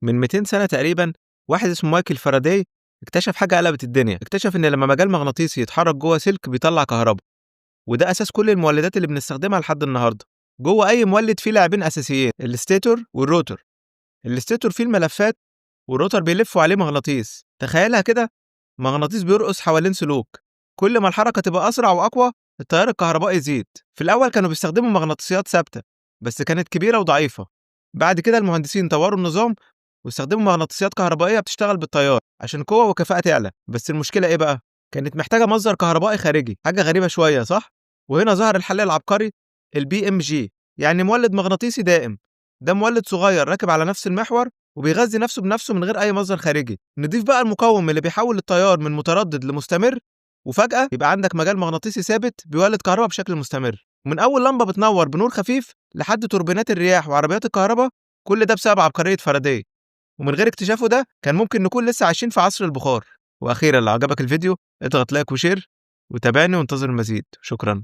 من 200 سنة تقريبًا واحد اسمه مايكل فاراداي اكتشف حاجة قلبت الدنيا، اكتشف إن لما مجال مغناطيسي يتحرك جوه سلك بيطلع كهربا، وده أساس كل المولدات اللي بنستخدمها لحد النهارده. جوه أي مولد فيه لاعبين أساسيين، الستيتور والروتور. الستيتور فيه الملفات والروتر بيلفوا عليه مغناطيس. تخيلها كده، مغناطيس بيرقص حوالين سلوك، كل ما الحركة تبقى أسرع وأقوى التيار الكهربائي يزيد. في الأول كانوا بيستخدموا مغناطيسيات ثابتة بس كانت كبيرة وضعيفة. بعد كده المهندسين طوروا النظام واستخدموا مغناطيسيات كهربائية بتشتغل بالتيار عشان قوة وكفاءة تعلى. بس المشكلة إيه بقى؟ كانت محتاجة مصدر كهربائي خارجي، حاجة غريبة شوية صح؟ وهنا ظهر الحل العبقري، البي ام جي، يعني مولد مغناطيسي دائم. ده مولد صغير راكب على نفس المحور وبيغذي نفسه بنفسه من غير أي مصدر خارجي. نضيف بقى المقاوم اللي بيحول التيار من متردد لمستمر، وفجأة يبقى عندك مجال مغناطيسي ثابت بيولد كهرباء بشكل مستمر. ومن أول لمبة بتنور بنور خفيف لحد توربينات الرياح وعربيات الكهرباء، كل ده بسبب عبقرية فاراداي. ومن غير اكتشافه ده كان ممكن نكون لسه عايشين في عصر البخار. وأخيرا لو عجبك الفيديو اضغط لايك وشير وتابعني وانتظر المزيد. شكرا.